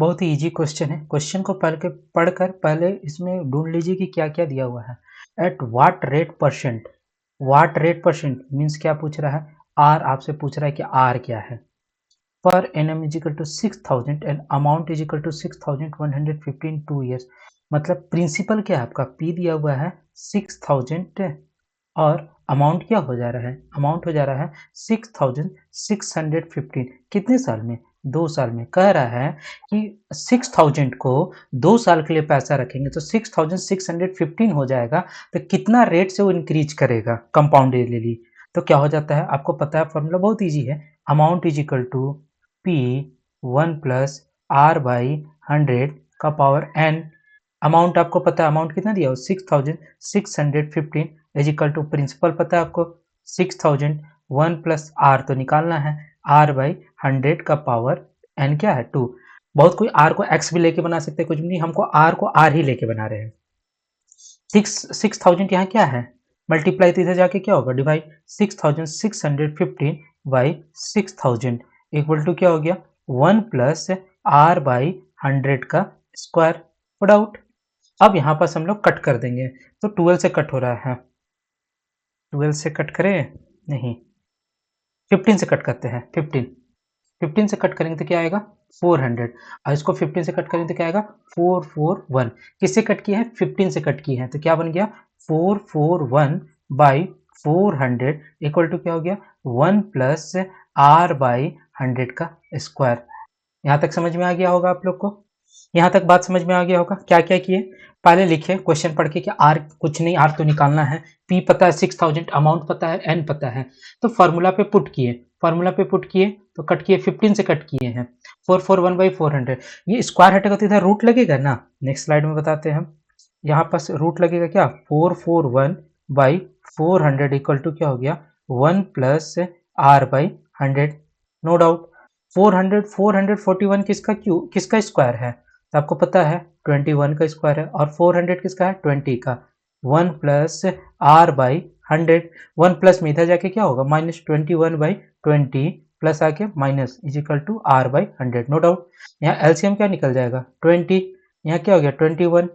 बहुत ही easy question है। Question को पढ़कर पहले इसमें ढूंढ लीजिए कि क्या क्या दिया हुआ है। At what rate percent means क्या पूछ रहा है, आर आपसे पूछ रहा है कि आर क्या है। Per annum is equal to 6000 and amount is equal to 6115 2 years. मतलब प्रिंसिपल क्या है आपका, पी दिया हुआ है 6000 और अमाउंट क्या हो जा रहा है, अमाउंट हो जा रहा है 6615। कितने साल में, 2 साल में। कह रहा है कि 6000 को 2 साल के लिए पैसा रखेंगे तो 6615 हो जाएगा, तो कितना रेट से वो इंक्रीज करेगा कंपाउंडेडली। तो क्या हो जाता है, आपको पता है फॉर्मूला बहुत ईजी है। Amount is equal to P 1 plus R by 100 का पावर एन। अमाउंट आपको पता है, अमाउंट कितना दिया हो 6615 इज इक्वल टू प्रिंसिपल पता है आपको 6000, 1 प्लस आर तो निकालना है, आर बाई 100 का पावर एन क्या है 2। बहुत कोई आर को एक्स भी लेके बना सकते हैं, कुछ भी नहीं, हमको आर को आर ही लेके बना रहे हैं। 6000 यहाँ क्या है, मल्टीप्लाई तो इधर जाके क्या होगा, डिवाइड 6615 बाई 6000 इक्वल टू क्या हो गया 1 प्लस आर बाई 100 का स्क्वायर। Put out. अब यहाँ पर हम लोग कट कर देंगे, तो 12 से कट हो रहा है, 12 से कट करें नहीं, 15 से कट करते हैं, 15 से कट करेंगे तो क्या आएगा 400, और इसको 15 से कट करेंगे तो क्या आएगा 441। किससे कट किया है, 15 से कट किए हैं, तो क्या बन गया 441 बाई 400 इक्वल टू क्या हो गया 1 प्लस आर बाई 100 का स्क्वायर। यहाँ तक समझ में आ गया होगा आप लोग को, यहाँ तक बात समझ में आ गया होगा। क्या क्या किए, पहले लिखे क्वेश्चन पढ़ के कि आर कुछ नहीं, आर तो निकालना है, पी पता है 6000, अमाउंट पता है, एन पता है, तो फार्मूला पे पुट किए, फार्मूला पे पुट किए तो कट किए, 15 से कट किए हैं, 441 बाई 400। ये स्क्वायर हटेगा तो इधर रूट लगेगा ना, नेक्स्ट स्लाइड में बताते हैं हम। यहाँ पास रूट लगेगा क्या 441 बाई 400 इक्वल टू क्या हो गया 1 plus R by 100। No doubt 441 किसका स्क्वायर है, तो आपको पता है 21 का स्क्वायर है, और 400 किसका है 20 का। 1 प्लस आर बाई 100, 1 प्लस में इधर जाके क्या होगा -21 बाई 20 प्लस आके minus is equal to R by 100। No doubt यहाँ एलसीएम क्या निकल जाएगा 20, यहाँ क्या हो गया 21,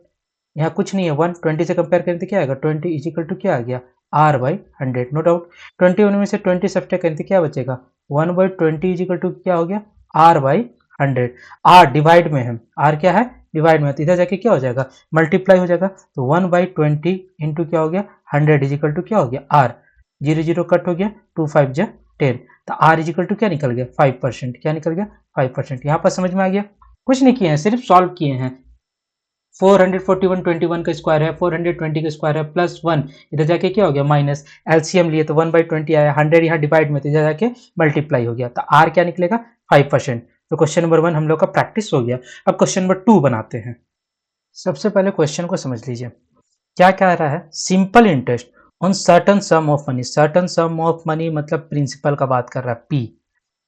यहाँ कुछ नहीं है 1, 20 से कंपेयर करें तो क्या आएगा 20 इज इक्वल टू क्या आ गया आर बाई 100। नो डाउट 21 में से 20 सब्ट्रैक्ट करें तो क्या बचेगा 1 बाई 20 इज इक्वल टू क्या हो गया आर बाई 100। आर डिवाइड में है, आर क्या है डिवाइड में, तो इधर जाके क्या हो जाएगा मल्टीप्लाई हो जाएगा, तो 1 बाई 20 इंटू क्या हो गया 100 इज इक्वल टू क्या हो गया आर। 0 0 कट हो गया, 2 5 जा 10, तो आर इज इक्वल टू क्या निकल गया 5%। क्या निकल गया 5%। यहाँ पर समझ में आ गया, कुछ नहीं किए हैं, सिर्फ सॉल्व किए हैं। 441 21 का स्क्वायर है, 420 का स्क्वायर है, प्लस 1 इधर जाके क्या हो गया माइनस, एलसीएम लिए तो 1 बाई 20 आया, 100 यहाँ डिवाइड में तो इधर जाके मल्टीप्लाई हो गया, तो आर क्या निकलेगा 5%। तो क्वेश्चन नंबर 1 हम लोग का प्रैक्टिस हो गया। अब क्वेश्चन नंबर 2 बनाते हैं। सबसे पहले क्वेश्चन को समझ लीजिए, क्या कह रहा है, simple interest on certain sum of money. Certain sum of money मतलब प्रिंसिपल का बात कर रहा है, पी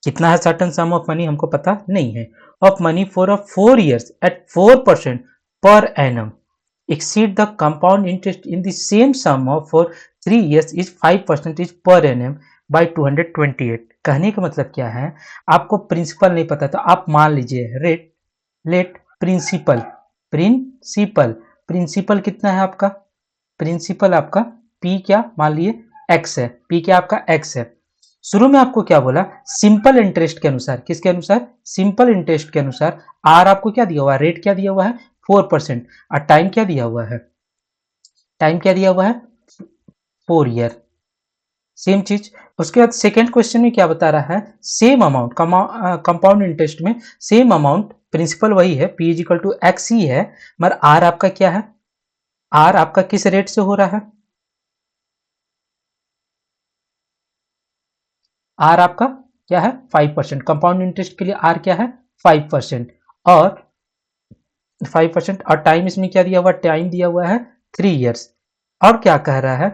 कितना है, सर्टन सम ऑफ मनी हमको पता नहीं है, of money for a 4 years at 4% per annum exceed the compound interest in the same sum of for 3 years is 5% per annum by 228। कहने का मतलब क्या है, आपको प्रिंसिपल नहीं पता तो आप मान लीजिए rate, let principal, principal principal कितना है आपका, प्रिंसिपल आपका पी क्या मान लिए एक्स है, पी क्या आपका एक्स है। शुरू में आपको क्या बोला, सिंपल इंटरेस्ट के अनुसार, किसके अनुसार सिंपल इंटरेस्ट के अनुसार आर आपको क्या दिया हुआ है, रेट क्या दिया हुआ है 4%, और टाइम क्या दिया हुआ है, टाइम क्या दिया हुआ है 4 ईयर। सेम चीज उसके बाद सेकेंड क्वेश्चन में क्या बता रहा है, सेम अमाउंट कंपाउंड इंटरेस्ट में सेम अमाउंट, प्रिंसिपल वही है P is equal to X ही है, मगर आर आपका क्या है, आर आपका किस रेट से हो रहा है, आर आपका क्या है 5%, कंपाउंड इंटरेस्ट के लिए आर क्या है 5%, और 5% और टाइम इसमें क्या दिया हुआ, टाइम दिया हुआ है 3 ईयर्स। और क्या कह रहा है,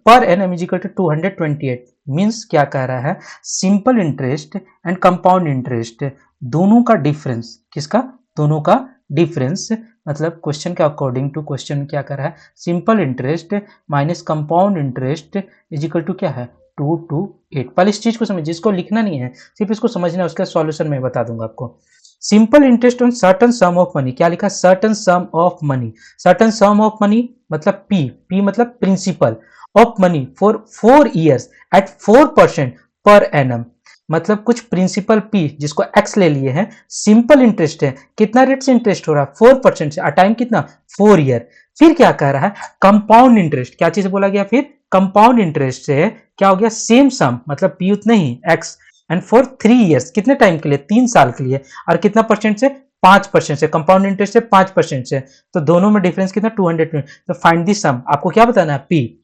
per annum is equal to 228, means क्या कह रहा है, simple interest and compound interest दोनों का डिफरेंस, किसका दोनों का डिफरेंस, मतलब क्वेश्चन के अकॉर्डिंग टू क्वेश्चन क्या कर रहा है, simple interest minus compound interest is equal to क्या है 228। पहले इस चीज को समझिए, इसको लिखना नहीं है, सिर्फ इसको समझना है, उसका सॉल्यूशन मैं बता दूंगा आपको। Simple interest on certain sum of money, क्या लिखा, certain sum of money, certain sum of money मतलब पी, पी मतलब principal of money for 4 years at 4% per annum, मतलब कुछ प्रिंसिपल पी जिसको एक्स ले लिए हैं, सिंपल इंटरेस्ट है, कितना रेट से इंटरेस्ट हो रहा है 4% से, टाइम कितना 4 ईयर। फिर क्या कह रहा है, कंपाउंड इंटरेस्ट, क्या चीज बोला गया फिर, कंपाउंड इंटरेस्ट से क्या हो गया, सेम सम मतलब पी उतना ही एक्स, एंड फॉर 3 ईयर्स, कितने टाइम के लिए, 3 साल के लिए, और कितना परसेंट से, 5% से, कंपाउंड इंटरेस्ट से 5% से, तो दोनों में डिफरेंस कितना 200, तो फाइंड दी सम, आपको क्या बताना है पी।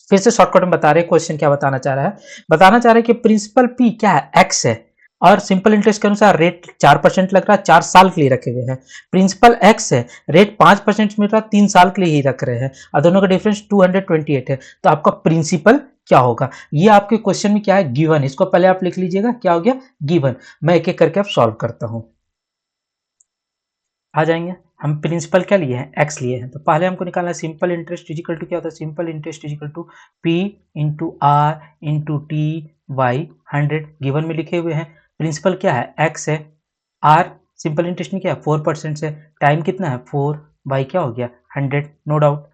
फिर से शॉर्टकट में बता रहे हैं, क्वेश्चन क्या बताना चाह रहा है, बताना चाह रहा है कि प्रिंसिपल पी क्या है, एक्स है, और सिंपल इंटरेस्ट के अनुसार रेट 4% लग रहा है, 4 साल के लिए रखे हुए हैं, प्रिंसिपल एक्स है, रेट 5% मिल रहा है, 3 साल के लिए ही रख रहे हैं, और दोनों का डिफरेंस 228 है, तो आपका प्रिंसिपल क्या होगा, ये आपके क्वेश्चन में क्या है, गिवन, इसको पहले आप लिख लीजिएगा, क्या हो गया गिवन, मैं एक एक करके अब सॉल्व करता हूं। आ जाएंगे, हम प्रिंसिपल क्या लिए हैं, एक्स लिए हैं, तो पहले हमको निकालना है सिंपल इंटरेस्ट इजिकल टू क्या होता है, simple interest is equal to P into R into T by 100, given में लिखे हुए हैं, प्रिंसिपल क्या है एक्स है, आर सिंपल इंटरेस्ट में क्या है 4% से, टाइम कितना है 4 बाई क्या हो गया 100, नो डाउट,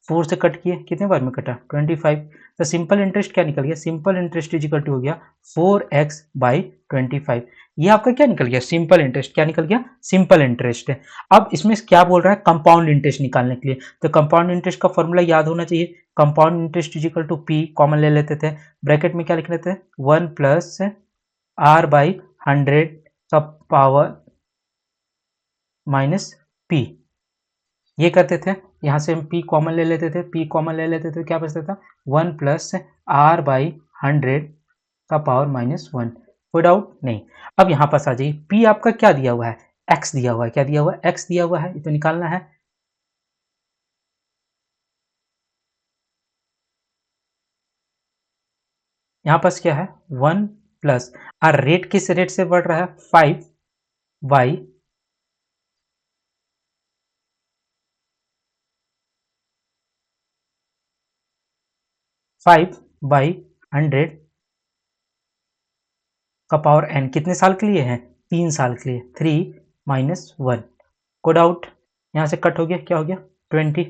4 से कट किए, कितने बार में कटा 25, तो सिंपल इंटरेस्ट क्या निकल गया, सिंपल इंटरेस्ट इजिकल टू हो गया 4x बाई 25, ये आपका क्या निकल गया, सिंपल इंटरेस्ट, क्या निकल गया, सिंपल इंटरेस्ट है। अब इसमें क्या बोल रहा है, कंपाउंड इंटरेस्ट निकालने के लिए, तो कंपाउंड इंटरेस्ट का फॉर्मूला याद होना चाहिए, compound interest is equal to P, common ले लेते थे, ब्रैकेट में क्या लिख लेते हैं 1 प्लस आर बाई 100 का पावर माइनस पी, ये करते थे, यहां से हम p कॉमन ले लेते थे, p कॉमन ले लेते थे, क्या बचता था 1 प्लस आर बाई 100 का पावर -1, कोई डाउट नहीं। अब यहां पास आ जाइए, p आपका क्या दिया हुआ है, x दिया हुआ है, क्या दिया हुआ है, x दिया हुआ है, ये तो निकालना है, यहां पास क्या है 1 प्लस, और रेट किस रेट से बढ़ रहा है 5 बाई 100 का पावर n, कितने साल के लिए है 3 साल के लिए, 3 - 1, कोड आउट, यहाँ से कट हो गया, क्या हो गया 20,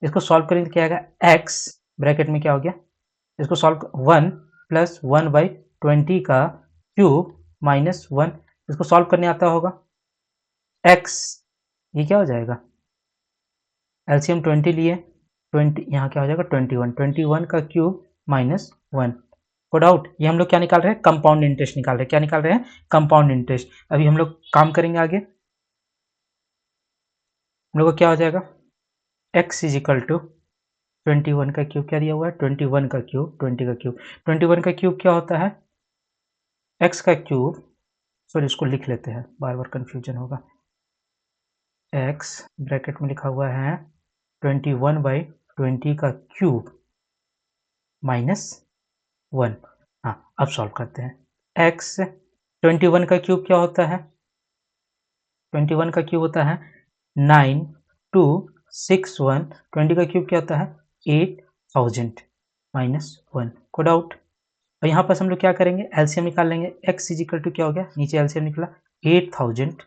इसको सॉल्व करेंगे तो क्या आएगा x, ब्रैकेट में क्या हो गया, इसको सॉल्व 1 प्लस 1/20 का क्यूब -1, इसको सॉल्व करने आता होगा x, ये क्या हो जाएगा, एलसीएम 20 लिए, 20 यहाँ क्या हो जाएगा 21, 21 का क्यूब -1, कोड आउट, ये हम लोग क्या निकाल रहे हैं, कंपाउंड इंटरेस्ट निकाल रहे हैं, क्या निकाल रहे हैं, कंपाउंड इंटरेस्ट। अभी हम लोग काम करेंगे आगे, हम लोग को क्या हो जाएगा, x इजिकल टू 21 का क्यूब, क्या दिया हुआ है 21 का क्यूब, 20 का क्यूब, 21 का क्यूब क्या होता है, x का क्यूब, सॉरी इसको लिख लेते हैं, बार बार कंफ्यूजन होगा, x ब्रैकेट में लिखा हुआ है 21/20 का क्यूब -1, हाँ अब सॉल्व करते हैं, x 21 का क्यूब क्या होता है, 21 का क्यूब होता है 9261, 20 का क्यूब क्या होता है 8000 -1, कोड आउट, और यहाँ पर हम लोग क्या करेंगे, एलसीएम निकाल लेंगे, x इजिकल टू क्या हो गया, नीचे एलसीएम निकला 8000,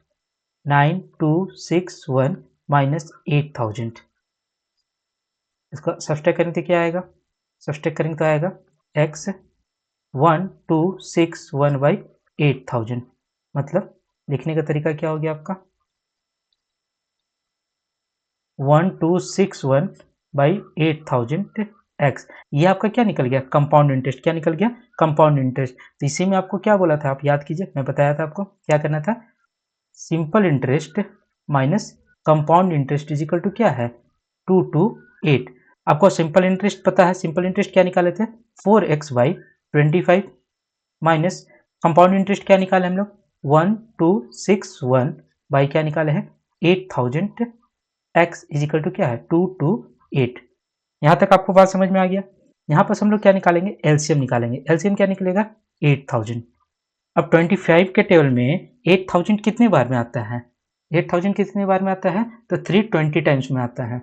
9261 -8000, इसको सब्सट्रैक्ट करेंगे तो क्या आएगा, सब्सट्रैक्ट करेंगे तो आएगा x 1261/8000, मतलब लिखने का तरीका क्या हो गया आपका 1261/8000 x, ये आपका क्या निकल गया, कंपाउंड इंटरेस्ट, क्या निकल गया कंपाउंड इंटरेस्ट, तो इसी में आपको क्या बोला था, आप याद कीजिए, मैं बताया था आपको क्या करना था, simple interest minus compound interest is equal to क्या है 228, आपको सिंपल इंटरेस्ट पता है, सिंपल इंटरेस्ट क्या निकाले थे 4x/25 माइनस कंपाउंड इंटरेस्ट क्या निकाले हम लोग 1261 बाई क्या निकाले हैं 8000, x इजिकल टू क्या है 228, यहाँ तक आपको बात समझ में आ गया। यहाँ पर हम लोग क्या निकालेंगे, एलसीएम निकालेंगे, एलसीएम क्या निकलेगा 8000, अब 25 के टेबल में 8000 कितने बार में आता है, 8000 कितने बार में आता है, तो 320 टाइम्स में आता है,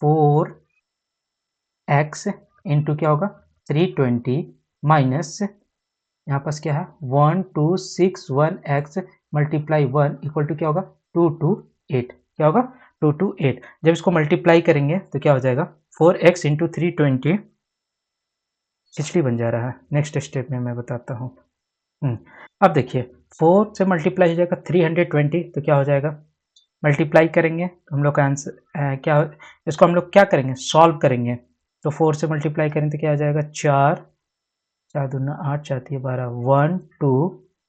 4x इंटू क्या होगा 320 माइनस यहाँ पास क्या है 1261x मल्टीप्लाई 1 इक्वल टू क्या होगा 2 टू 8, क्या होगा 2 टू 8। जब इसको मल्टीप्लाई करेंगे तो क्या हो जाएगा 4x इंटू 320 खिचड़ी बन जा रहा है। नेक्स्ट स्टेप में मैं बताता हूँ। अब देखिए 4 से मल्टीप्लाई हो जाएगा 320 तो क्या हो जाएगा, मल्टीप्लाई करेंगे तो हम लोग का आंसर क्या, इसको हम लोग क्या करेंगे सॉल्व करेंगे। तो 4 से मल्टीप्लाई करें तो क्या हो जाएगा 4, 4 दूना 8, 4 तिया 12, 1 2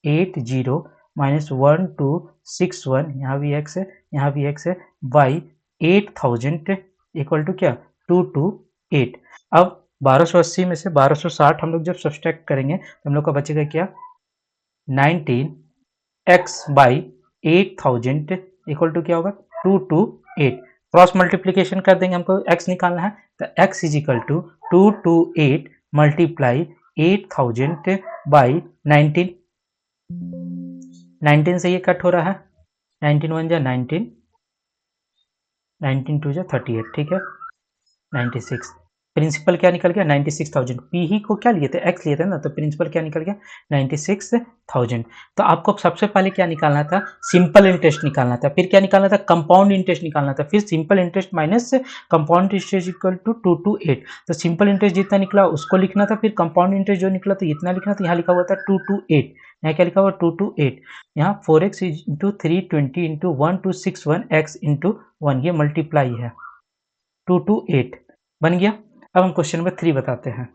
8 0 माइनस 1 2 6 1, यहाँ भी x है यहाँ भी x है, बाई 8000 इक्वल टू क्या 2 टू 8। अब 1280 में से 1260 हम लोग जब सब्सट्रैक्ट करेंगे तो हम लोग का बचेगा क्या 19x बाई 8000 इक्वल टू क्या होगा 2 टू 8। क्रॉस मल्टीप्लीकेशन कर देंगे, हमको x निकालना है तो x is equal to 2 two 8 multiply 8000 by 19, 19 से ये कट हो रहा है, 19 वन जा 19, 19 टू जा 38, ठीक है 96। प्रिंसिपल क्या निकल गया 96,000। पी ही को क्या लिए थे x लिए थे ना, तो प्रिंसिपल क्या निकल गया 96,000। तो आपको सबसे पहले क्या निकालना था सिंपल इंटरेस्ट निकालना था, फिर क्या निकालना था कंपाउंड इंटरेस्ट निकालना था, फिर simple interest minus compound interest equal to 2 two 8। तो सिंपल इंटरेस्ट जितना निकला उसको लिखना था, फिर कंपाउंड इंटरेस्ट जो निकला तो इतना लिखना था। यहाँ लिखा हुआ था 2 टू 8, यहाँ क्या लिखा हुआ 2 टू 8, यहाँ 4x into 320 into 1261 x into 1, ये मल्टीप्लाई है 2 टू 8 बन गया। अब हम क्वेश्चन नंबर 3 बताते हैं।